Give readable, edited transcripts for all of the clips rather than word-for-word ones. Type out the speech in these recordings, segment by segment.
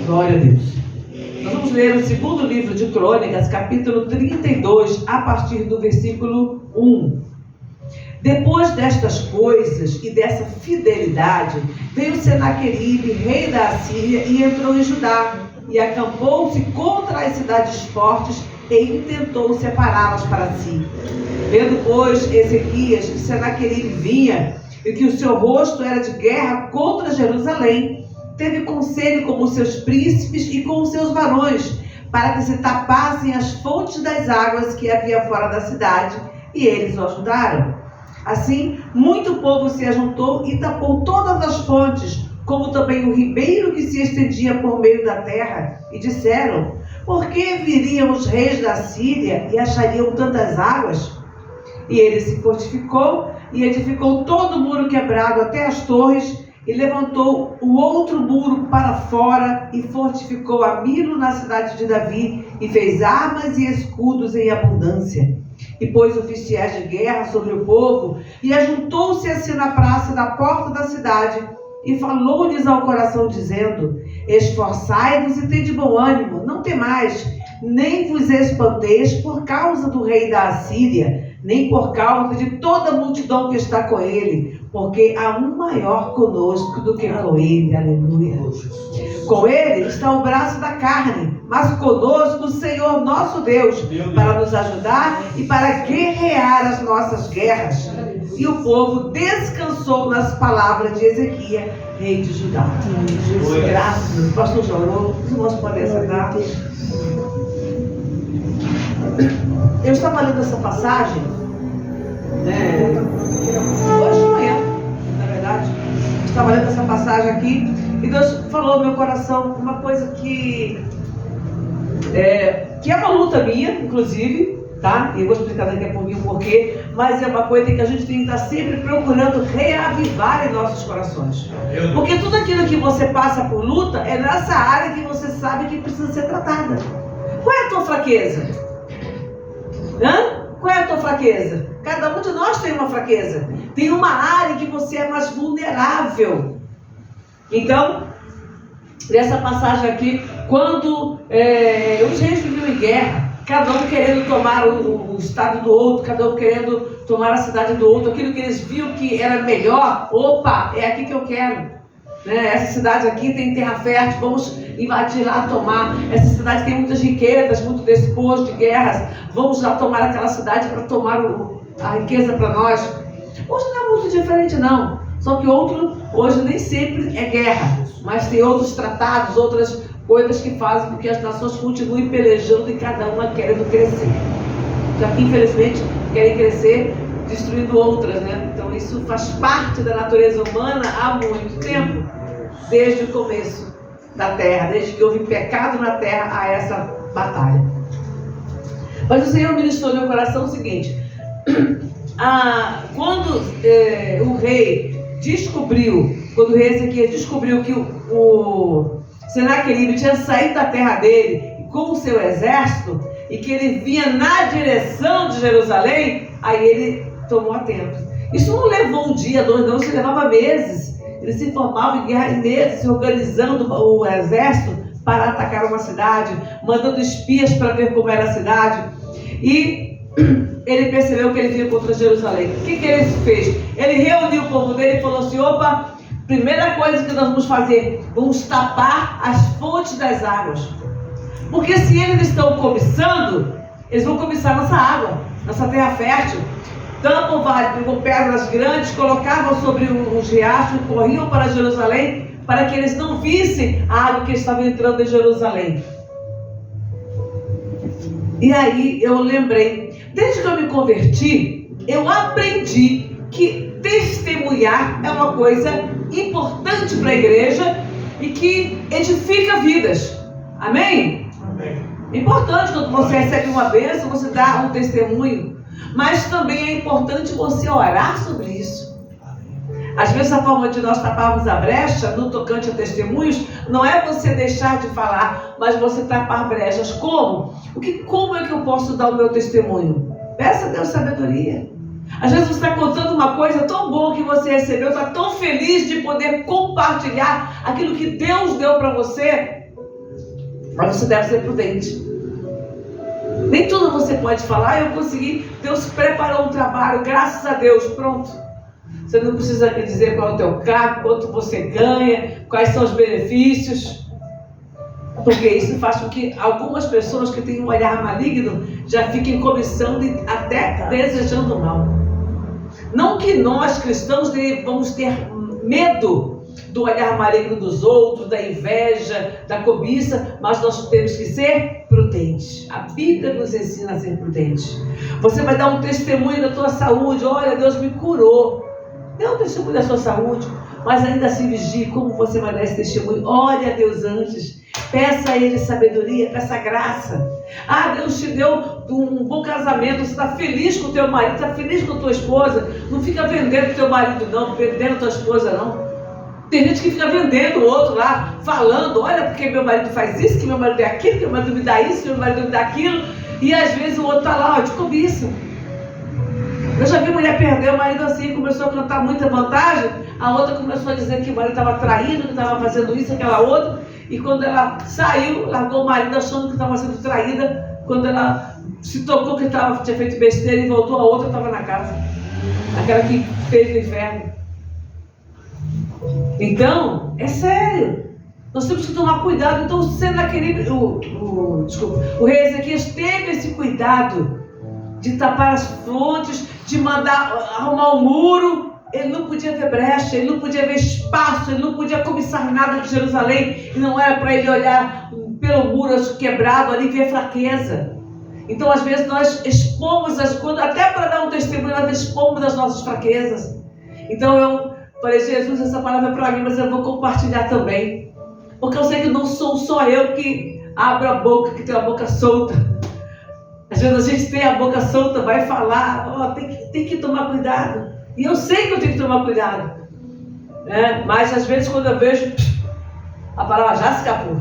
Glória a Deus. Nós vamos ler o segundo livro de Crônicas, capítulo 32, a partir do versículo 1. Depois destas coisas e dessa fidelidade, veio Senaqueribe, rei da Assíria, e entrou em Judá, e acampou-se contra as cidades fortes e intentou separá-las para si. Vendo, pois, Ezequias que Senaqueribe vinha, e que o seu rosto era de guerra contra Jerusalém, teve conselho com os seus príncipes e com os seus varões, para que se tapassem as fontes das águas que havia fora da cidade, e eles o ajudaram. Assim, muito povo se ajuntou e tapou todas as fontes, como também o ribeiro que se estendia por meio da terra, e disseram: por que viriam os reis da Síria e achariam tantas águas? E ele se fortificou e edificou todo o muro quebrado até as torres, e levantou o outro muro para fora e fortificou a Milo na cidade de Davi, e fez armas e escudos em abundância. E pôs oficiais de guerra sobre o povo, e ajuntou-se assim na praça da porta da cidade, e falou-lhes ao coração, dizendo: esforçai-vos e tende bom ânimo, não temais, nem vos espanteis por causa do rei da Assíria, nem por causa de toda a multidão que está com ele, porque há um maior conosco do que com ele. Aleluia. Com ele está o braço da carne, mas conosco o Senhor nosso Deus, para nos ajudar e para guerrear as nossas guerras. E o povo descansou nas palavras de Ezequias, rei de Judá. Graças. O pastor já orou. Os irmãos podem sentar. Eu estava lendo essa passagem hoje de manhã, na verdade. Estava lendo essa passagem aqui e Deus falou ao meu coração uma coisa que é uma luta minha, inclusive, tá? E eu vou explicar daqui a pouquinho o porquê, mas é uma coisa que a gente tem que estar sempre procurando reavivar em nossos corações. Porque tudo aquilo que você passa por luta é nessa área que você sabe que precisa ser tratada. Qual é a tua fraqueza? Qual é a tua fraqueza? Cada um de nós tem uma fraqueza. Tem uma área que você é mais vulnerável. Então, nessa passagem aqui, quando os reis viviam em guerra, cada um querendo tomar o estado do outro, cada um querendo tomar a cidade do outro, aquilo que eles viam que era melhor, opa, é aqui que eu quero. Essa cidade aqui tem terra fértil, vamos invadir lá, tomar. Essa cidade tem muitas riquezas, muito despojo de guerras, vamos lá tomar aquela cidade para tomar a riqueza para nós. Hoje não é muito diferente não, só que hoje nem sempre é guerra, mas tem outros tratados, outras coisas que fazem com que as nações continuem pelejando e cada uma querendo crescer. Já que infelizmente querem crescer destruindo outras, Então isso faz parte da natureza humana há muito tempo, desde o começo da terra, desde que houve pecado na terra, há essa batalha. Mas o Senhor ministrou no meu coração o seguinte: quando o rei Ezequias descobriu que o Senaqueribe tinha saído da terra dele com o seu exército e que ele vinha na direção de Jerusalém, aí ele tomou atento. Isso não levou um dia, 2, não, isso levava meses. Ele se formava em guerra em meses, se organizando o exército para atacar uma cidade, mandando espias para ver como era a cidade. E ele percebeu que ele vinha contra Jerusalém. O que ele fez? Ele reuniu o povo dele e falou assim: opa, primeira coisa que nós vamos fazer, vamos tapar as fontes das águas. Porque se eles estão cobiçando, eles vão cobiçar nossa água, nossa terra fértil. Tampam, pegam pedras grandes, colocavam sobre os riachos, corriam para Jerusalém, para que eles não vissem a água que estava entrando em Jerusalém. E aí eu lembrei, desde que eu me converti, eu aprendi que testemunhar é uma coisa importante para a igreja e que edifica vidas. Amém? Amém. Importante quando você recebe uma bênção, você dá um testemunho. Mas também é importante você orar sobre isso. Às vezes a forma de nós taparmos a brecha no tocante a testemunhos não é você deixar de falar, mas você tapar brechas. Como? Como é que eu posso dar o meu testemunho? Peça a Deus sabedoria. Às vezes você está contando uma coisa tão boa que você recebeu, está tão feliz de poder compartilhar aquilo que Deus deu para você. Mas você deve ser prudente. Nem tudo você pode falar, eu consegui, Deus preparou um trabalho, graças a Deus, pronto. Você não precisa dizer qual é o teu cargo, quanto você ganha, quais são os benefícios. Porque isso faz com que algumas pessoas que têm um olhar maligno já fiquem cobiçando e até desejando mal. Não que nós cristãos vamos ter medo do olhar maligno dos outros, da inveja, da cobiça, mas nós temos que ser prudentes. A Bíblia nos ensina a ser prudentes. Você vai dar um testemunho da tua saúde. Olha, Deus me curou. Dê um testemunho da sua saúde, mas ainda assim vigie como você vai dar esse testemunho. Olhe a Deus antes. Peça a Ele sabedoria, peça graça. Ah, Deus te deu um bom casamento, você está feliz com o teu marido, está feliz com a tua esposa. Não fica vendendo o teu marido não, vendendo a tua esposa não. Tem gente que fica vendendo o outro lá, falando, olha porque meu marido faz isso, que meu marido é aquilo, que meu marido me dá isso, que meu marido me dá aquilo. E às vezes o outro está lá, ó, de cobiça. Eu já vi mulher perder o marido assim, começou a cantar muita vantagem, a outra começou a dizer que o marido estava traindo, que estava fazendo isso, aquela outra. E quando ela saiu, largou o marido achando que estava sendo traída. Quando ela se tocou que tinha feito besteira e voltou, a outra estava na casa. Aquela que fez o inferno. Então, é sério. Nós temos que tomar cuidado. Então, sendo aquele... o rei Ezequias teve esse cuidado de tapar as fontes, de mandar arrumar o muro. Ele não podia ver brecha, ele não podia ver espaço, ele não podia cobiçar nada de Jerusalém. E não era para ele olhar pelo muro quebrado ali e ver fraqueza. Então, às vezes, nós expomos, até para dar um testemunho, nós expomos as nossas fraquezas. Então, eu falei, Jesus, essa palavra é para mim, mas eu vou compartilhar também. Porque eu sei que não sou só eu que abro a boca, que tenho a boca solta. Às vezes a gente tem a boca solta, vai falar, tem que tomar cuidado. E eu sei que eu tenho que tomar cuidado. Mas às vezes quando eu vejo, a palavra já se escapou.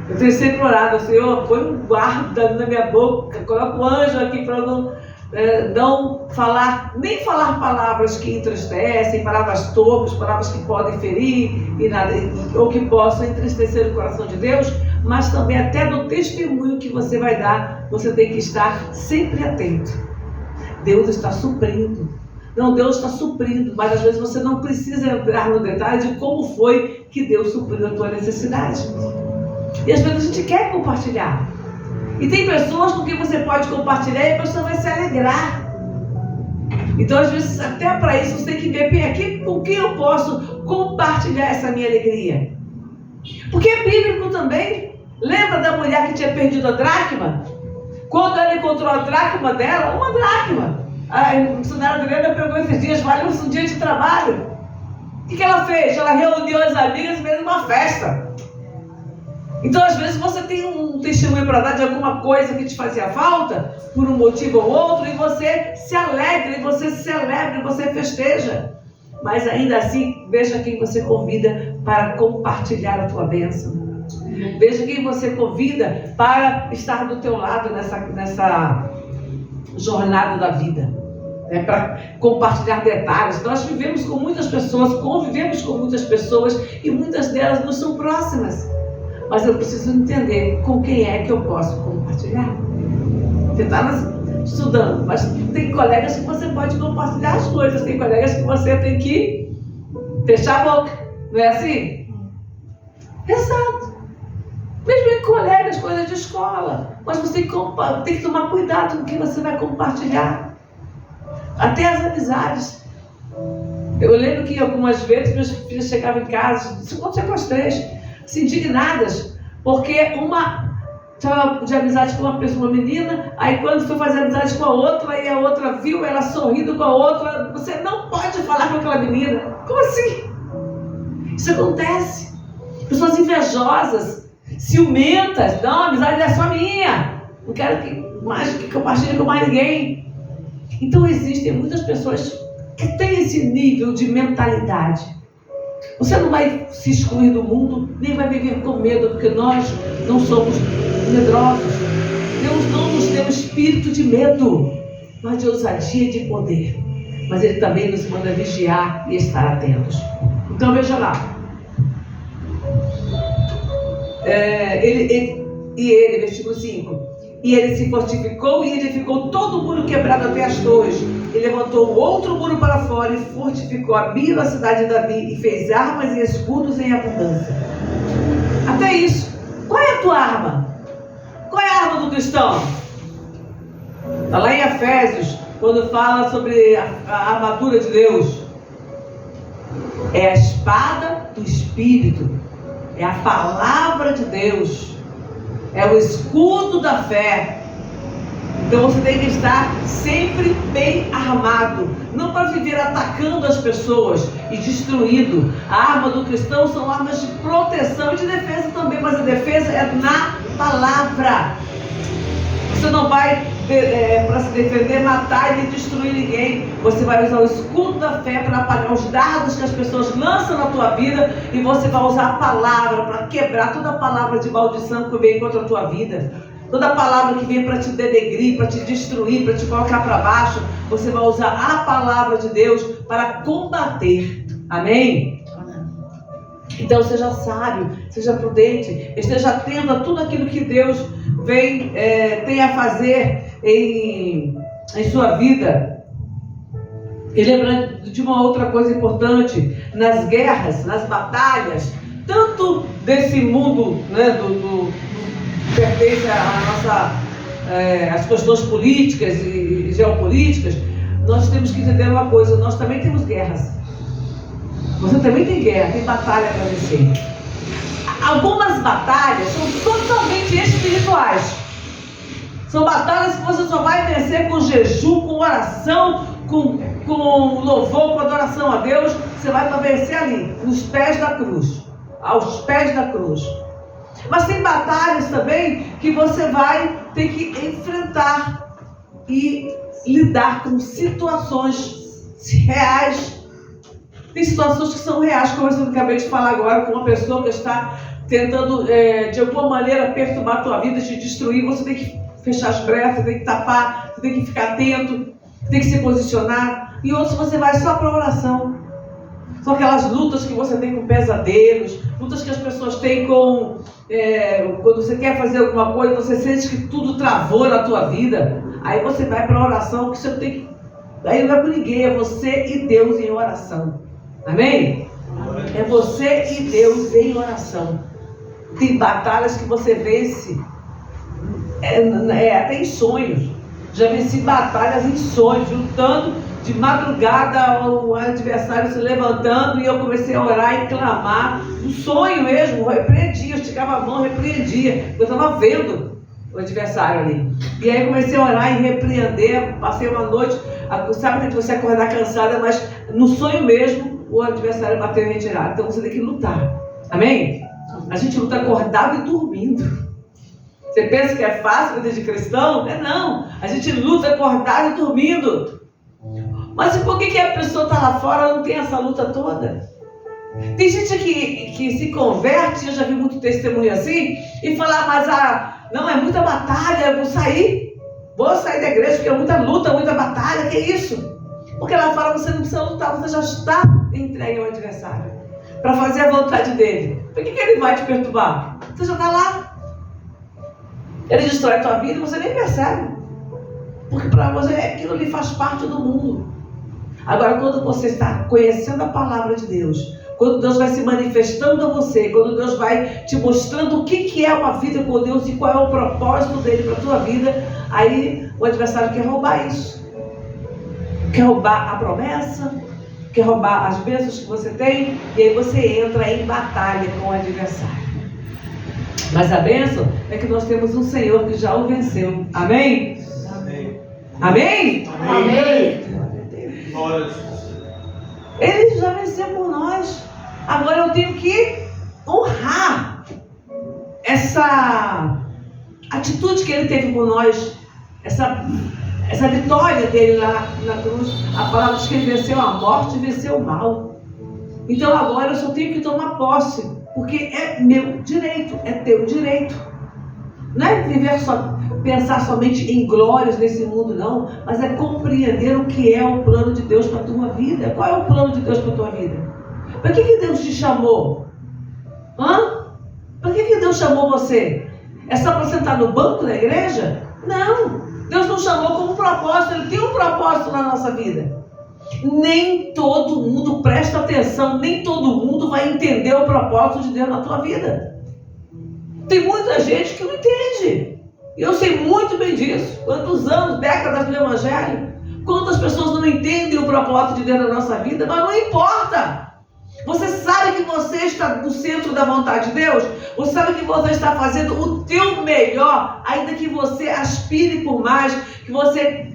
Eu tenho sempre orado, Senhor, põe um guarda na minha boca, coloca um anjo aqui para não falar, nem falar palavras que entristecem, palavras torpes, palavras que podem ferir ou que possam entristecer o coração de Deus, mas também até no testemunho que você vai dar, você tem que estar sempre atento. Deus está suprindo. Não, Deus está suprindo, mas às vezes você não precisa entrar no detalhe de como foi que Deus supriu a tua necessidade. E às vezes a gente quer compartilhar. E tem pessoas com quem você pode compartilhar e a pessoa vai se alegrar. Então, às vezes, até para isso, você tem que ver bem aqui com quem eu posso compartilhar essa minha alegria. Porque é bíblico também. Lembra da mulher que tinha perdido a dracma? Quando ela encontrou a dracma dela, uma dracma. A missionária Adriana pegou esses dias, valeu um dia de trabalho. O que ela fez? Ela reuniu as amigas e fez uma festa. Então, às vezes, você tem um testemunho para dar de alguma coisa que te fazia falta, por um motivo ou outro, e você se alegra, e você se celebra, e você festeja. Mas ainda assim, veja quem você convida para compartilhar a tua bênção. Veja quem você convida para estar do teu lado nessa jornada da vida. Para compartilhar detalhes. Nós vivemos com muitas pessoas, convivemos com muitas pessoas, e muitas delas não são próximas. Mas eu preciso entender com quem é que eu posso compartilhar. Você está estudando, mas tem colegas que você pode compartilhar as coisas, tem colegas que você tem que fechar a boca. Não é assim? Exato. Mesmo em colegas, coisas de escola. Mas você tem que tomar cuidado com o que você vai compartilhar. Até as amizades. Eu lembro que algumas vezes meus filhos chegavam em casa, isso aconteceu com as três, assim, indignadas, porque uma estava de amizade com uma menina, aí quando foi fazer amizade com a outra, aí a outra viu ela sorrindo com a outra. Você não pode falar com aquela menina. Como assim? Isso acontece. Pessoas invejosas, ciumentas. Não, a amizade é só minha. Não quero que compartilhe com mais ninguém. Então existem muitas pessoas que têm esse nível de mentalidade. Você não vai se excluir do mundo, nem vai viver com medo, porque nós não somos medrosos. Deus não nos deu espírito de medo, mas de ousadia e de poder. Mas Ele também nos manda vigiar e estar atentos. Então veja lá. versículo 5, e ele se fortificou e edificou todo o muro quebrado até as torres, e levantou outro muro para fora, e fortificou a Milo, a cidade de Davi, e fez armas e escudos em abundância. Até isso. Qual é a tua arma? Qual é a arma do cristão? Está lá em Efésios, quando fala sobre a armadura de Deus. É a espada do Espírito, é a palavra de Deus, é o escudo da fé. Então você tem que estar sempre bem armado, não para viver atacando as pessoas e destruindo. A arma do cristão são armas de proteção e de defesa também, mas a defesa é na palavra. Você não vai para se defender, matar e destruir ninguém. Você vai usar o escudo da fé para apagar os dardos que as pessoas lançam na tua vida, e você vai usar a palavra para quebrar toda palavra de maldição que vem contra a tua vida, toda palavra que vem para te denegrir, para te destruir, para te colocar para baixo. Você vai usar a palavra de Deus para combater. Amém? Então seja sábio, seja prudente, esteja atento a tudo aquilo que Deus tem a fazer em sua vida. E lembra de uma outra coisa importante: nas guerras, nas batalhas, tanto desse mundo, né, que pertence às questões políticas e geopolíticas, nós temos que entender uma coisa: nós também temos guerras. Você também tem guerra, tem batalha para vencer. Algumas batalhas são totalmente espirituais. São batalhas que você só vai vencer com jejum, com oração, com louvor, com adoração a Deus. Você vai para vencer ali, nos pés da cruz, aos pés da cruz. Mas tem batalhas também que você vai ter que enfrentar e lidar com situações reais. Tem situações que são reais, como eu acabei de falar agora, com uma pessoa que está tentando, de alguma maneira, perturbar a tua vida, te destruir. Você tem que fechar as brechas, você tem que tapar, você tem que ficar atento, tem que se posicionar. E outros você vai só para oração. São aquelas lutas que você tem com pesadelos, lutas que as pessoas têm com... quando você quer fazer alguma coisa, você sente que tudo travou na tua vida. Aí você vai para a oração, que você tem que... Aí não é com ninguém, é você e Deus em oração. Amém? É você e Deus em oração. Tem batalhas que você vence até em sonhos. Já venci batalhas em sonhos, lutando de madrugada, o adversário se levantando, e eu comecei a orar e clamar. Um sonho mesmo, eu repreendia, eu esticava a mão, repreendia. Eu estava vendo o adversário ali. E aí comecei a orar e repreender. Passei uma noite, sabe que você acordar cansada, mas no sonho mesmo o adversário bateu em retirada. Então você tem que lutar. Amém? A gente luta acordado e dormindo. Você pensa que é fácil vida de cristão? Não. A gente luta acordado e dormindo. Mas por que a pessoa está lá fora e não tem essa luta toda? Tem gente que se converte, eu já vi muito testemunho assim, e fala, mas não, é muita batalha, eu vou sair da igreja, porque é muita luta, muita batalha, que isso? Porque lá fora você não precisa lutar, você já está entregue ao adversário, para fazer a vontade dele. Por que ele vai te perturbar? Você já está lá. Ele destrói a tua vida e você nem percebe. Porque para você aquilo ali faz parte do mundo. Agora, quando você está conhecendo a palavra de Deus, quando Deus vai se manifestando a você, quando Deus vai te mostrando o que é uma vida com Deus e qual é o propósito dele para a tua vida, aí o adversário quer roubar isso. Quer roubar a promessa, quer roubar as bênçãos que você tem, e aí você entra em batalha com o adversário. Mas a bênção é que nós temos um Senhor que já o venceu. Amém? Amém. Amém? Amém. Ele já venceu por nós. Agora eu tenho que honrar essa atitude que ele teve por nós, essa vitória dele lá na cruz. A palavra diz que ele venceu a morte e venceu o mal. Então agora eu só tenho que tomar posse, porque é meu direito, é teu direito. Não é pensar somente em glórias nesse mundo, não, mas é compreender o que é o plano de Deus para a tua vida. Qual é o plano de Deus para a tua vida? Para que Deus te chamou? Para Para que Deus chamou você? É só para sentar no banco da igreja? Não. Deus nos chamou com um propósito. Ele tem um propósito na nossa vida. Nem todo mundo presta atenção, nem todo mundo vai entender o propósito de Deus na tua vida. Tem muita gente que não entende. E eu sei muito bem disso. Quantos anos, décadas do Evangelho, quantas pessoas não entendem o propósito de Deus na nossa vida, mas não importa. Você sabe que você está no centro da vontade de Deus? Você sabe que você está fazendo o teu melhor, ainda que você aspire por mais, que você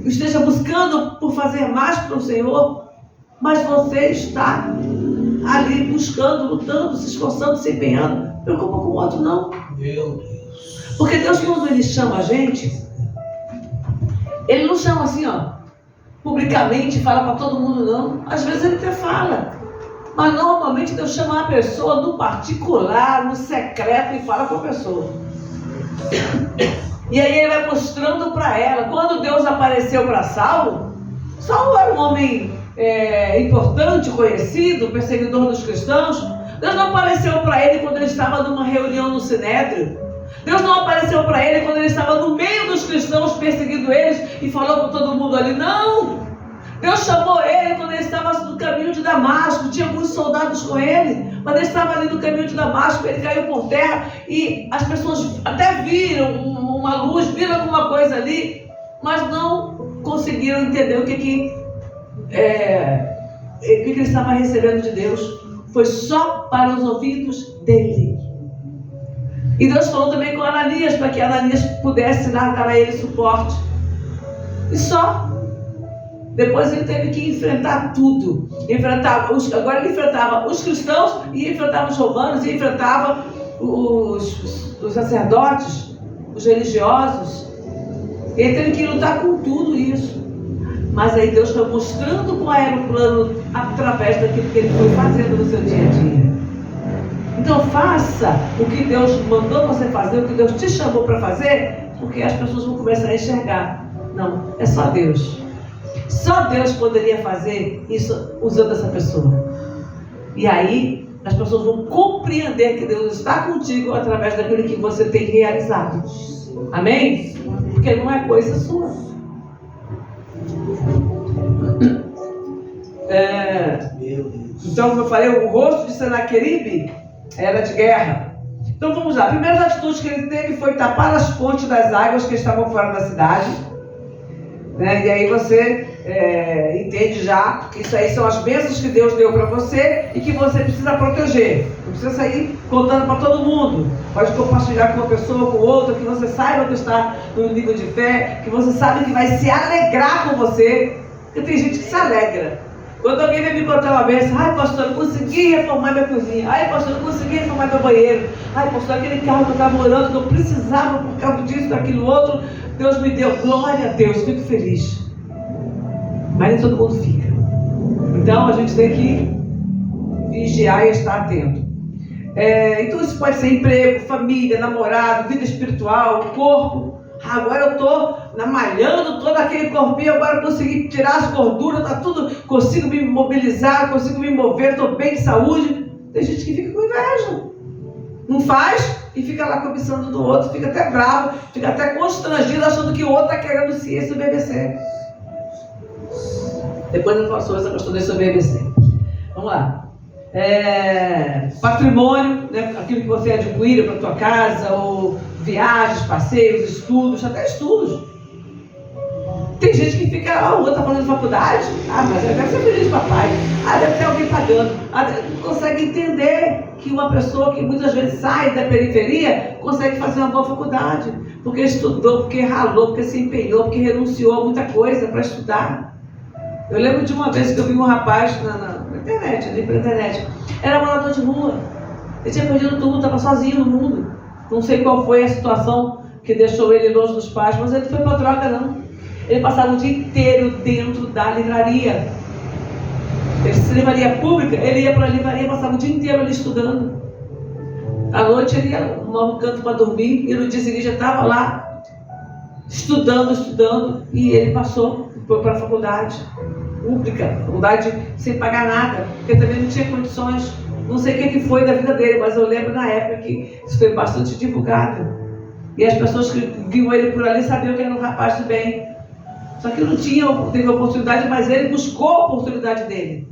esteja buscando por fazer mais para o Senhor, mas você está ali buscando, lutando, se esforçando, se empenhando. Não preocupa com o outro, não. Meu Deus. Porque Deus, quando Ele chama a gente, Ele não chama assim, publicamente, fala para todo mundo, não. Às vezes Ele até fala. Mas normalmente Deus chama a pessoa no particular, no secreto, e fala com a pessoa. E aí Ele vai mostrando para ela. Quando Deus apareceu para Saulo, Saulo era um homem importante, conhecido, perseguidor dos cristãos. Deus não apareceu para ele quando ele estava numa reunião no Sinédrio. Deus não apareceu para ele quando ele estava no meio dos cristãos, perseguindo eles, e falou para todo mundo ali. Não! Deus chamou ele quando ele estava no caminho de Damasco. Tinha alguns soldados com ele, mas ele estava ali no caminho de Damasco. Ele caiu por terra e as pessoas até viram uma luz, viram alguma coisa ali, mas não conseguiram entender o que ele estava recebendo de Deus. Foi só para os ouvidos dele. E Deus falou também com Ananias, para que Ananias pudesse dar a ele suporte. E só. Depois ele teve que enfrentar tudo. Agora ele enfrentava os cristãos, e enfrentava os romanos, e enfrentava os sacerdotes, os religiosos. Ele teve que lutar com tudo isso. Mas aí Deus foi mostrando qual era o plano através daquilo que ele foi fazendo no seu dia a dia. Então faça o que Deus mandou você fazer, o que Deus te chamou para fazer, porque as pessoas vão começar a enxergar. Não, é só Deus. Só Deus poderia fazer isso usando essa pessoa. E aí as pessoas vão compreender que Deus está contigo através daquilo que você tem realizado. Amém? Porque não é coisa sua. Então, como eu falei, o rosto de Senaqueribe era de guerra. Então vamos lá. A primeira atitude que ele teve foi tapar as fontes das águas que estavam fora da cidade. E aí você entende já que isso aí são as bênçãos que Deus deu para você e que você precisa proteger. Não precisa sair contando para todo mundo. Pode compartilhar com uma pessoa, com outra, que você saiba que está no nível de fé, que você sabe que vai se alegrar com você. Porque tem gente que se alegra. Quando alguém vem me contar uma bênção, ai pastor, eu consegui reformar minha cozinha, ai pastor, eu consegui reformar meu banheiro, ai pastor, aquele carro que eu estava orando, que eu precisava por causa disso, daquilo outro, Deus me deu, glória a Deus, fico feliz. Mas nem todo mundo fica. Então a gente tem que vigiar e estar atento. Então isso pode ser emprego, família, namorado, vida espiritual, corpo. Agora eu estou malhando todo aquele corpinho, agora eu consegui tirar as gorduras, tá tudo, consigo me mobilizar, consigo me mover, estou bem de saúde. Tem gente que fica com inveja. Não faz e fica lá cobiçando do outro, fica até bravo, fica até constrangido, achando que o outro está querendo se ensoberbecer. Depois eu falo sobre essa questão de ensoberbecer. Vamos lá. Patrimônio, né? Aquilo que você adquire para a tua casa, ou viagens, passeios, estudos, até estudos. Tem gente que fica, o outro está fazendo faculdade, mas deve ser feliz papai, deve ter alguém pagando, não consegue entender que uma pessoa que muitas vezes sai da periferia consegue fazer uma boa faculdade, porque estudou, porque ralou, porque se empenhou, porque renunciou a muita coisa para estudar. Eu lembro de uma vez que eu vi um rapaz na internet, ali pela internet, era morador de rua, ele tinha perdido tudo, estava sozinho no mundo. Não sei qual foi a situação que deixou ele longe dos pais, mas ele não foi para droga não. Ele passava o dia inteiro dentro da livraria. Ele se livraria pública, ele ia para a livraria, passava o dia inteiro ali estudando. À noite ele ia arrumar um canto para dormir e no dia seguinte já estava lá estudando, e ele foi para a faculdade pública, faculdade sem pagar nada, porque também não tinha condições. Não sei o que foi da vida dele, mas eu lembro na época que isso foi bastante divulgado. E as pessoas que viam ele por ali sabiam que era um rapaz de bem. Só que não teve oportunidade, mas ele buscou a oportunidade dele.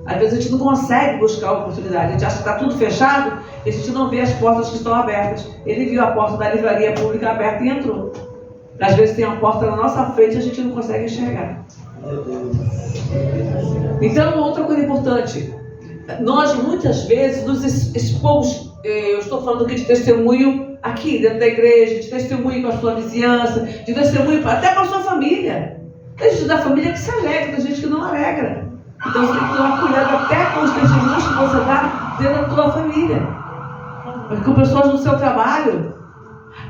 Às vezes a gente não consegue buscar a oportunidade. A gente acha que está tudo fechado e a gente não vê as portas que estão abertas. Ele viu a porta da livraria pública aberta e entrou. Às vezes tem uma porta na nossa frente e a gente não consegue enxergar. Então, outra coisa importante. Nós, muitas vezes, nos expomos, eu estou falando aqui de testemunho aqui dentro da igreja, de testemunho com a sua vizinhança, de testemunho até com a sua família. Tem gente da família que se alegra, tem gente que não alegra. Então você tem que tomar cuidado até com os testemunhos que você dá dentro da tua família. Com pessoas no seu trabalho.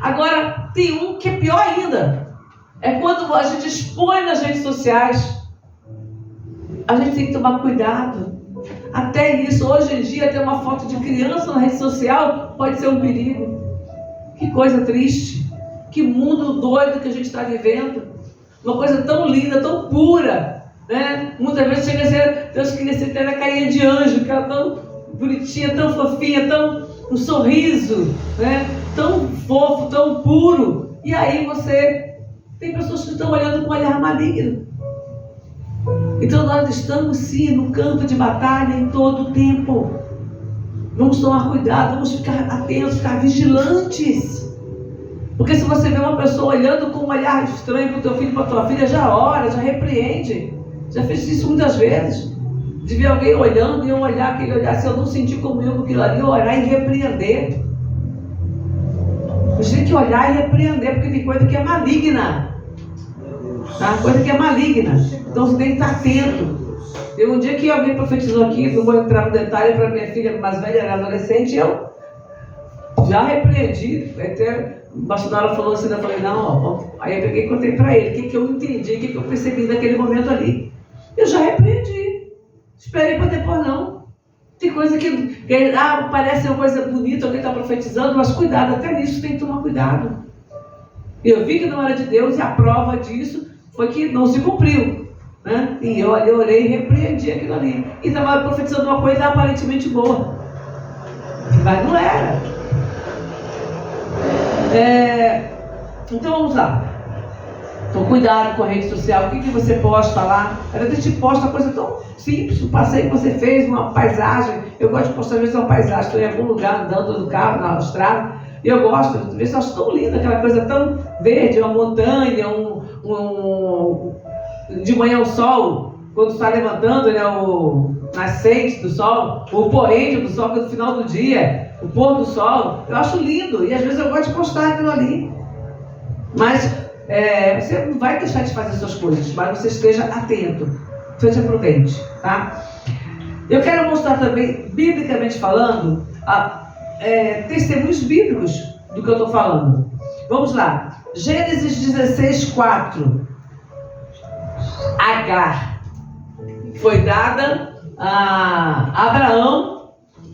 Agora, tem um que é pior ainda. É quando a gente expõe nas redes sociais. A gente tem que tomar cuidado. Até isso, hoje em dia, ter uma foto de criança na rede social pode ser um perigo. Que coisa triste. Que mundo doido que a gente está vivendo. Uma coisa tão linda, tão pura. Né? Muitas vezes chega a ser, Deus queria ser até na carinha de anjo, que ela tão bonitinha, tão fofinha, tão um sorriso, né? Tão fofo, tão puro. E aí você tem pessoas que estão olhando com um olhar maligno. Então nós estamos sim no campo de batalha em todo o tempo. Vamos tomar cuidado, vamos ficar atentos, ficar vigilantes. Porque se você vê uma pessoa olhando com um olhar estranho para o teu filho, para a tua filha, já ora, já repreende. Já fiz isso muitas vezes. De ver alguém olhando e eu olhar aquele olhar, se eu não sentir comigo aquilo ali, orar e repreender. A gente tem que olhar e repreender, porque tem coisa que é maligna. Tá? Coisa que é maligna. Então você tem que estar atento. Um dia que alguém profetizou aqui, não vou entrar no detalhe, para minha filha mais velha, era adolescente, eu já repreendi. Até o pastor falou assim, eu falei, não, ó. Aí eu peguei e contei para ele o que eu entendi, o que eu percebi naquele momento ali. Eu já repreendi. Esperei para depois não. Tem coisa que parece uma coisa bonita, alguém está profetizando, mas cuidado, até nisso tem que tomar cuidado. Eu vi que não era de Deus e a prova disso foi que não se cumpriu. Né? E eu orei e repreendi aquilo ali. E estava profetizando uma coisa aparentemente boa. Mas não era. Então vamos lá. Então cuidado com a rede social. O que você posta lá? Às vezes a gente posta uma coisa tão simples. Um passeio que você fez, uma paisagem. Eu gosto de postar às vezes uma paisagem. Estou em algum lugar andando no carro, na estrada. E eu gosto, às vezes eu acho tão linda aquela coisa tão verde, uma montanha, de manhã o sol, quando está levantando, né, o nascente do sol, o poente do sol, que é no final do dia, o pôr do sol, eu acho lindo, e às vezes eu gosto de postar aquilo ali. Mas você não vai deixar de fazer suas coisas, mas você esteja atento, seja prudente, tá? Eu quero mostrar também, biblicamente falando, testemunhos bíblicos do que eu estou falando. Vamos lá, Gênesis 16, 4. Agar foi dada a Abraão.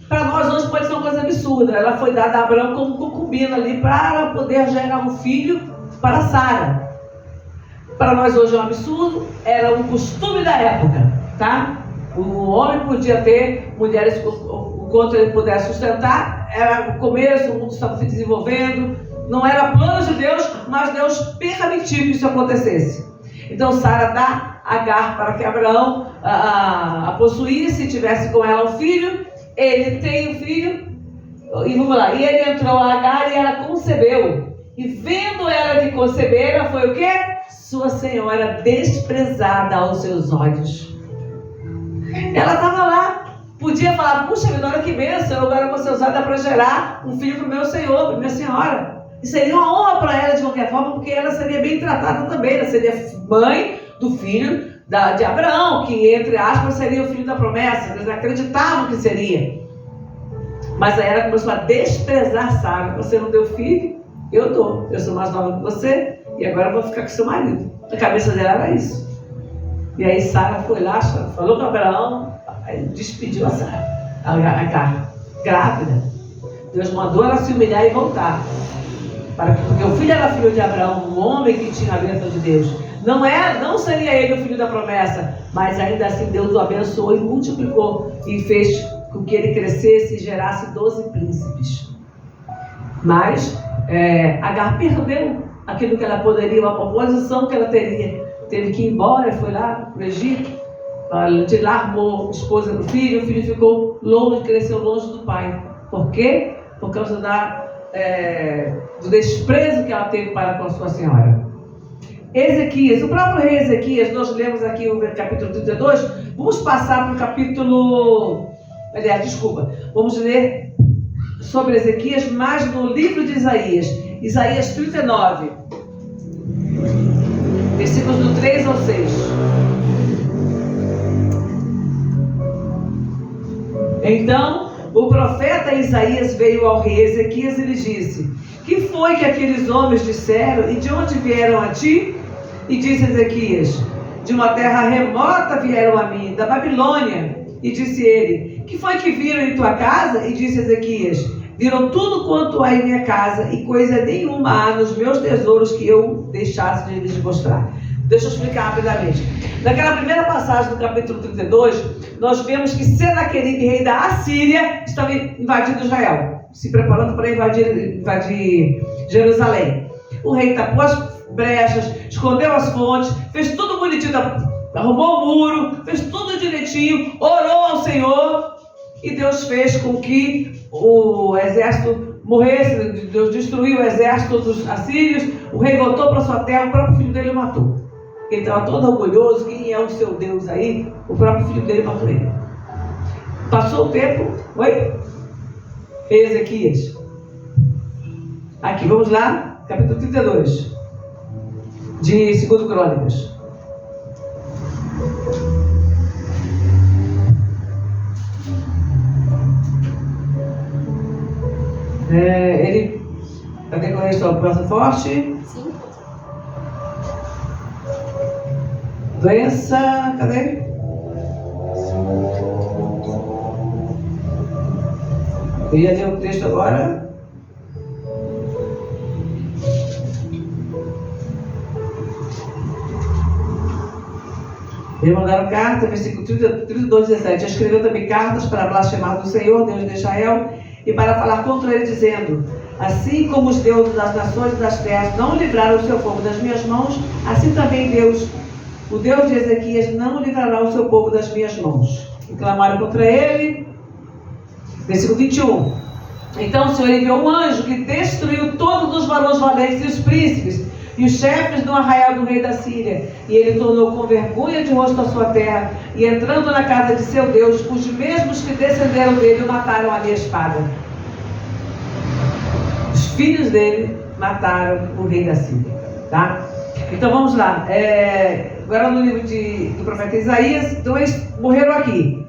Para nós hoje pode ser uma coisa absurda. Ela foi dada a Abraão como concubina ali para poder gerar um filho para Sara. Para nós hoje é um absurdo. Era um costume da época, tá? O homem podia ter mulheres o quanto ele pudesse sustentar. Era o começo, o mundo estava se desenvolvendo. Não era plano de Deus, mas Deus permitiu que isso acontecesse. Então Sara dá Agar para que Abraão a possuísse e tivesse com ela um filho. Ele tem um filho, e vamos lá, e ele entrou a Agar e ela concebeu. E vendo ela de conceber, ela foi o quê? Sua senhora desprezada aos seus olhos. Ela estava lá, podia falar, puxa vida, olha que bênção, agora vou ser usada para gerar um filho para o meu senhor, para minha senhora. E seria uma honra para ela de qualquer forma, porque ela seria bem tratada também. Ela seria mãe do filho de Abraão, que entre aspas seria o filho da promessa. Eles acreditavam que seria. Mas aí ela começou a desprezar Sara. Você não deu filho? Eu dou. Eu sou mais nova que você e agora eu vou ficar com seu marido. Na cabeça dela era isso. E aí Sara foi lá, falou com Abraão, aí despediu a Sara, Agar, grávida. Deus mandou ela se humilhar e voltar. Porque o filho era filho de Abraão, um homem que tinha a bênção de Deus. Não seria ele o filho da promessa, mas ainda assim Deus o abençoou e multiplicou e fez com que ele crescesse e gerasse 12 príncipes. Mas Agar perdeu aquilo que ela poderia, uma posição que ela teria. Teve que ir embora, foi lá para o Egito. De lá armou esposa do filho, o filho ficou longe, cresceu longe do pai. Por quê? Por causa do desprezo que ela teve para com a sua senhora. Ezequias, o próprio rei Ezequias, nós lemos aqui o capítulo 32, vamos passar para o capítulo, vamos ler sobre Ezequias, mas no livro de Isaías, Isaías 39, versículos do 3 ao 6. Então, o profeta Isaías veio ao rei Ezequias e lhe disse: que foi que aqueles homens disseram e de onde vieram a ti? E disse Ezequias: de uma terra remota vieram a mim, da Babilônia. E disse ele: que foi que viram em tua casa? E disse Ezequias: viram tudo quanto há em minha casa, e coisa nenhuma há nos meus tesouros que eu deixasse de lhes mostrar. Deixa eu explicar rapidamente. Naquela primeira passagem do capítulo 32, nós vemos que Senaqueribe, rei da Assíria, estava invadindo Israel, se preparando para invadir Jerusalém. O rei tapou as brechas, escondeu as fontes, fez tudo bonitinho, arrumou o muro, fez tudo direitinho, orou ao Senhor, e Deus fez com que o exército morresse. Deus destruiu o exército dos assírios, o rei voltou para sua terra, o próprio filho dele o matou. Ele estava todo orgulhoso, quem é o seu Deus aí? O próprio filho dele matou ele. Passou o tempo, Ezequias. Aqui, vamos lá, capítulo 32, de 2 Crônicas. Cadê com isso? Praça forte? Sim. Doença, cadê? Eu ia ler o texto agora. Eles mandaram carta, versículo 32, 17. Escreveu também cartas para blasfemar do Senhor, Deus de Israel, e para falar contra ele, dizendo: assim como os deuses das nações e das terras não livraram o seu povo das minhas mãos, assim também Deus, o Deus de Ezequias, não livrará o seu povo das minhas mãos. E clamaram contra ele. Versículo 21. Então o Senhor enviou um anjo que destruiu todos os varões valentes e os príncipes e os chefes do arraial do rei da Síria. E ele tornou com vergonha de rosto a sua terra, e entrando na casa de seu Deus, os mesmos que descenderam dele o mataram à minha espada. Os filhos dele mataram o rei da Síria. Tá? Então vamos lá. Agora no livro do profeta Isaías, então eles morreram aqui.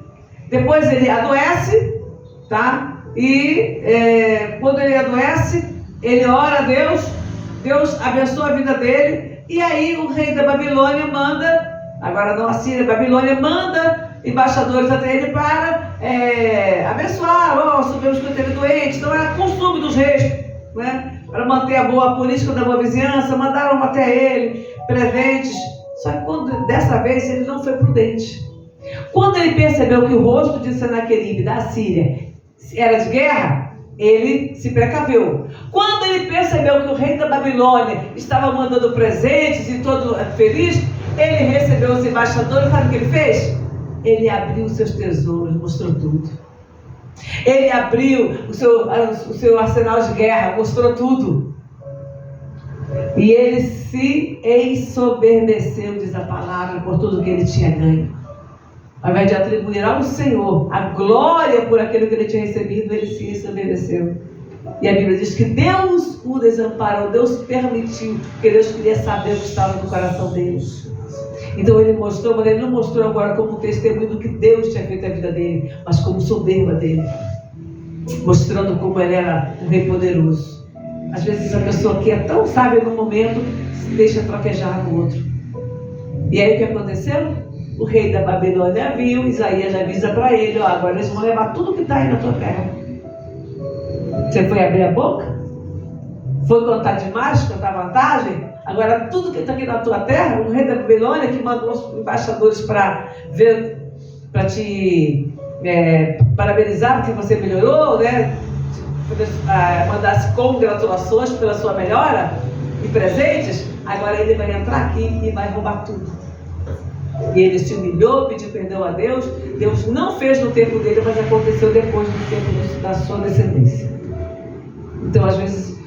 Depois ele adoece, tá? E quando ele adoece, ele ora a Deus. Deus abençoa a vida dele, e aí o rei da Babilônia manda, agora não a Síria, a Babilônia manda embaixadores até ele para abençoar. Sabemos que ele esteve doente, então era costume dos reis, né, para manter a boa política da boa vizinhança, mandaram até ele presentes. Só que dessa vez ele não foi prudente. Quando ele percebeu que o rosto de Senaqueribe da Síria era de guerra, ele se precaveu. Quando ele percebeu que o rei da Babilônia estava mandando presentes e todo feliz, ele recebeu os embaixadores. Sabe o que ele fez? Ele abriu os seus tesouros, mostrou tudo. Ele abriu o seu arsenal de guerra, mostrou tudo. E ele se ensoberbeceu, diz a palavra, por tudo que ele tinha ganho. Ao invés de atribuir ao Senhor a glória por aquilo que ele tinha recebido, ele se ensoberbeceu. E a Bíblia diz que Deus o desamparou, Deus permitiu, porque Deus queria saber o que estava no coração deles. Então ele mostrou, mas ele não mostrou agora como um testemunho do que Deus tinha feito na vida dele, mas como soberba dele, mostrando como ele era um rei poderoso. Às vezes a pessoa que é tão sábia no momento se deixa troquejar no outro. E aí o que aconteceu? O rei da Babilônia viu, Isaías avisa para ele: agora eles vão levar tudo que está aí na tua terra. Você foi abrir a boca? Foi contar demais, contar vantagem? Agora tudo que está aqui na tua terra, o rei da Babilônia que mandou os embaixadores para ver, para te parabenizar porque você melhorou, né? Mandasse congratulações pela sua melhora e presentes, agora ele vai entrar aqui e vai roubar tudo. E ele se humilhou, pediu perdão a Deus. Deus não fez no tempo dele, mas aconteceu depois do tempo da sua descendência. Então, às vezes,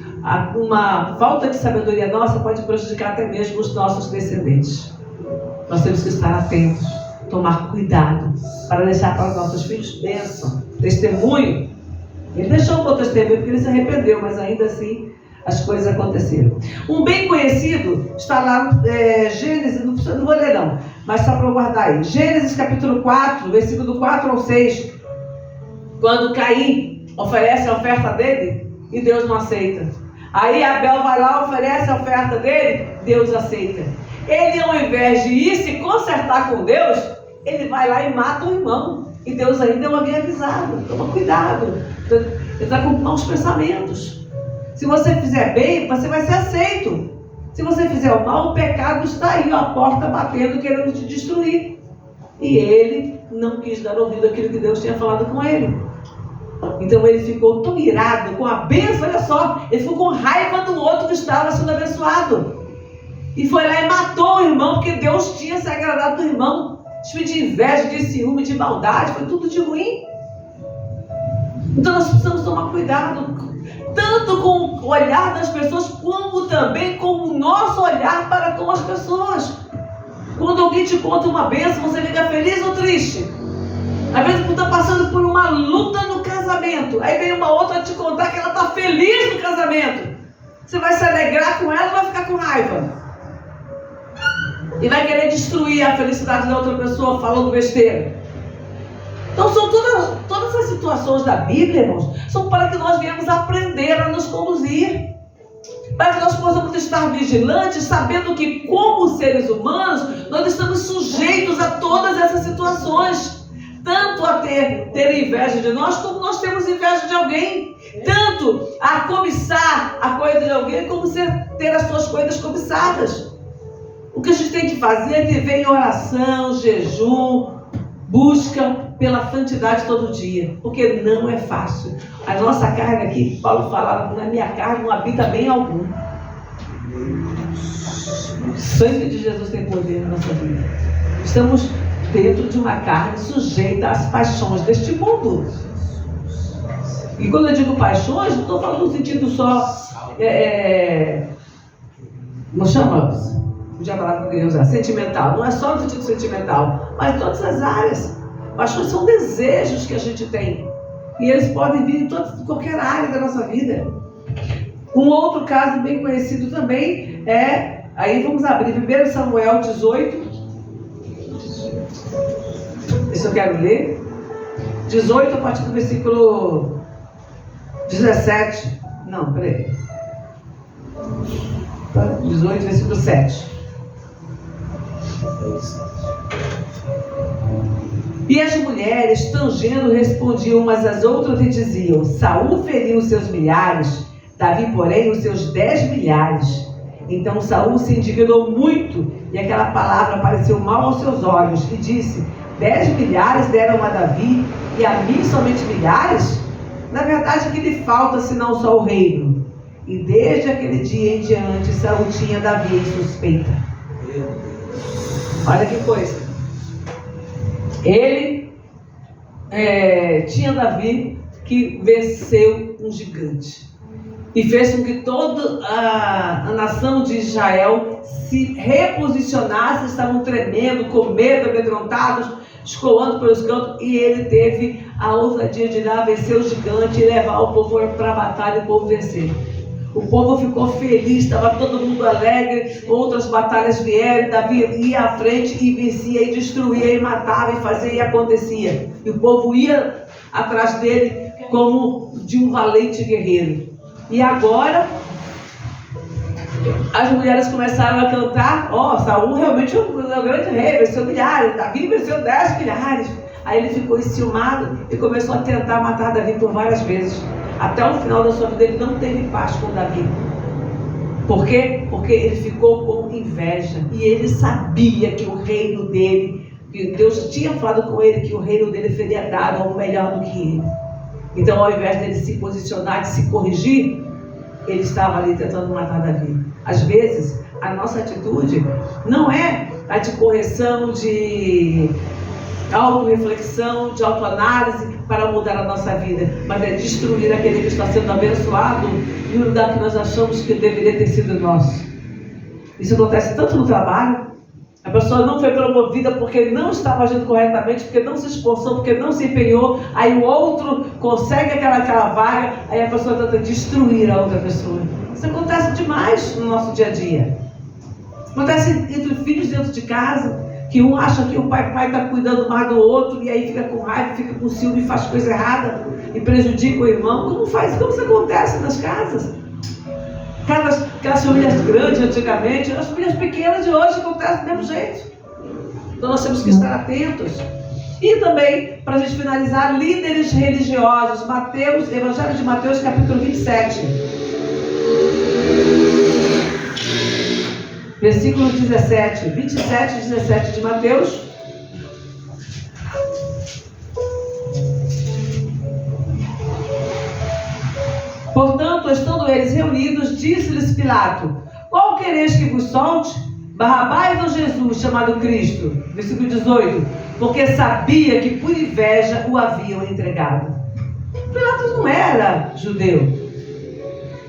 uma falta de sabedoria nossa pode prejudicar até mesmo os nossos descendentes. Nós temos que estar atentos, tomar cuidado, para deixar para os nossos filhos bênção, testemunho. Ele deixou um bom testemunho porque ele se arrependeu, mas ainda assim as coisas aconteceram. Um bem conhecido está lá, Gênesis, não vou ler não, mas só para eu guardar aí. Gênesis capítulo 4, versículo 4 ao 6. Quando Caim oferece a oferta dele e Deus não aceita. Aí Abel vai lá, oferece a oferta dele, Deus aceita. Ele, ao invés de ir se consertar com Deus, ele vai lá e mata o irmão. E Deus ainda o havia avisado. Toma cuidado. Ele está com maus pensamentos. Se você fizer bem, você vai ser aceito. Se você fizer o mal, o pecado está aí, a porta batendo, querendo te destruir. E ele não quis dar ouvido àquilo que Deus tinha falado com ele. Então ele ficou tão irado com a bênção, olha só, ele ficou com raiva do outro que estava sendo abençoado. E foi lá e matou o irmão, porque Deus tinha se agradado do irmão. Tipo de inveja, de ciúme, de maldade, foi tudo de ruim. Então nós precisamos tomar cuidado, tanto com o olhar das pessoas, como também com o nosso olhar para com as pessoas. Quando alguém te conta uma bênção, você fica feliz ou triste? Às vezes você está passando por uma luta no casamento, aí vem uma outra te contar que ela está feliz no casamento. Você vai se alegrar com ela ou vai ficar com raiva? E vai querer destruir a felicidade da outra pessoa falando besteira. Então são todas as situações da Bíblia, irmãos, são para que nós venhamos aprender a nos conduzir. Para que nós possamos estar vigilantes, sabendo que como seres humanos, nós estamos sujeitos a todas essas situações. Tanto a ter inveja de nós, como nós temos inveja de alguém. Tanto a cobiçar a coisa de alguém, como ter as suas coisas cobiçadas. O que a gente tem que fazer é viver em oração, jejum, busca pela santidade todo dia. Porque não é fácil. A nossa carne aqui, Paulo fala, na minha carne não habita bem algum. O sangue de Jesus tem poder na nossa vida. Estamos dentro de uma carne sujeita às paixões deste mundo. E quando eu digo paixões, não estou falando no sentido só, não chama, podia falar que eu queria usar, sentimental. Não é só no sentido sentimental, mas em todas as áreas. Paixões são desejos que a gente tem. E eles podem vir em qualquer área da nossa vida. Um outro caso bem conhecido também é, aí vamos abrir 1 Samuel 18. Isso eu quero ler. 18 a partir do versículo 17. Não, peraí. 18, versículo 7. E as mulheres, tangendo, respondiam umas às outras e diziam: Saul feriu os seus milhares, Davi, porém, os seus 10 milhares. Então Saul se indignou muito, e aquela palavra pareceu mal aos seus olhos, e disse: 10 milhares deram a Davi, e a mim somente milhares? Na verdade, que lhe falta senão só o reino? E desde aquele dia em diante, Saul tinha Davi em suspeita. Olha que coisa. Ele tinha Davi que venceu um gigante. E fez com que toda a nação de Israel se reposicionasse, estavam tremendo, com medo, amedrontados, escoando pelos cantos, e ele teve a ousadia de ir lá vencer o gigante e levar o povo para a batalha e o povo vencer. O povo ficou feliz, estava todo mundo alegre, outras batalhas vieram, Davi ia à frente e vencia, e destruía, e matava, e fazia, e acontecia. E o povo ia atrás dele como de um valente guerreiro. E agora, as mulheres começaram a cantar: Saul realmente é um grande rei, venceu milhares, Davi venceu 10 milhares. Aí ele ficou enciumado e começou a tentar matar Davi por várias vezes. Até o final da sua vida ele não teve paz com Davi. Por quê? Porque ele ficou com inveja. E ele sabia que o reino dele E Deus tinha falado com ele que o reino dele seria dado a um melhor do que ele. Então, ao invés dele se posicionar, de se corrigir, ele estava ali tentando matar Davi. Às vezes, a nossa atitude não é a de correção, de auto-reflexão, de autoanálise para mudar a nossa vida, mas é destruir aquele que está sendo abençoado em um lugar que nós achamos que deveria ter sido nosso. Isso acontece tanto no trabalho. A pessoa não foi promovida porque não estava agindo corretamente, porque não se esforçou, porque não se empenhou. Aí o outro consegue aquela vaga, aí a pessoa tenta destruir a outra pessoa. Isso acontece demais no nosso dia a dia. Acontece entre filhos dentro de casa, que um acha que o pai está cuidando mais do outro, e aí fica com raiva, fica com ciúme, faz coisa errada e prejudica o irmão. Como isso acontece nas casas? Aquelas famílias grandes antigamente, as famílias pequenas de hoje acontecem do mesmo jeito. Então nós temos que estar atentos. E também, para a gente finalizar, líderes religiosos. Evangelho de Mateus, capítulo 27. Versículo 17. 27 e 17 de Mateus. Portanto, estando eles reunidos, disse-lhes Pilato: qual quereis que vos solte? Barrabás ou Jesus, chamado Cristo? Versículo 18. Porque sabia que por inveja o haviam entregado. Pilato não era judeu.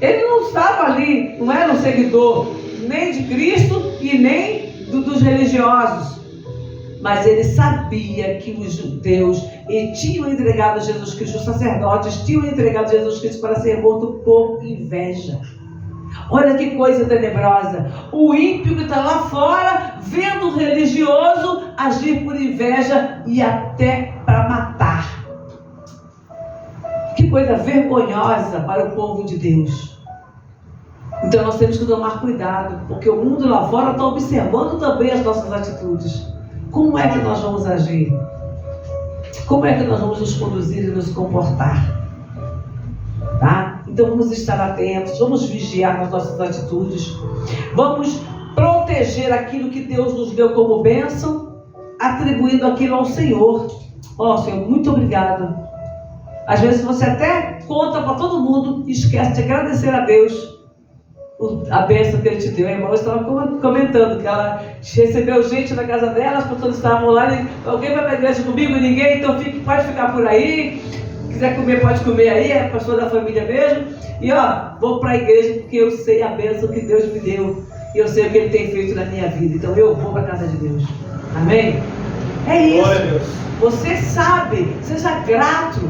Ele não estava ali, não era um seguidor nem de Cristo e nem dos religiosos. Mas ele sabia que os judeus tinham entregado Jesus Cristo, os sacerdotes tinham entregado Jesus Cristo para ser morto por inveja. Olha que coisa tenebrosa. O ímpio que está lá fora, vendo o religioso agir por inveja e até para matar. Que coisa vergonhosa para o povo de Deus. Então nós temos que tomar cuidado, porque o mundo lá fora está observando também as nossas atitudes. Como é que nós vamos agir? Como é que nós vamos nos conduzir e nos comportar? Tá? Então vamos estar atentos, vamos vigiar nas nossas atitudes, vamos proteger aquilo que Deus nos deu como bênção, atribuindo aquilo ao Senhor. Senhor, muito obrigado. Às vezes você até conta para todo mundo e esquece de agradecer a Deus a bênção que ele te deu. A irmã estava comentando que ela recebeu gente na casa dela, as pessoas estavam lá, e alguém vai para a igreja comigo? Ninguém, então pode ficar por aí, quiser comer, pode comer aí, é a pessoa da família mesmo. E vou para a igreja porque eu sei a bênção que Deus me deu, e eu sei o que Ele tem feito na minha vida, então eu vou para a casa de Deus. Amém? É isso. Você sabe, seja grato.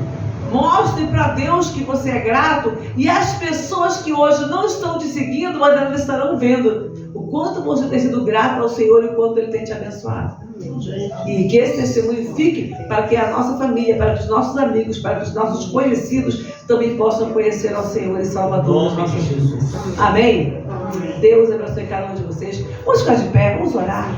Mostre para Deus que você é grato, e as pessoas que hoje não estão te seguindo, mas elas estarão vendo o quanto você tem sido grato ao Senhor e o quanto Ele tem te abençoado. E que esse testemunho fique para que a nossa família, para que os nossos amigos, para que os nossos conhecidos também possam conhecer ao Senhor e Salvador das nossas vidas. Amém? Deus abençoe cada um de vocês. Vamos ficar de pé, vamos orar.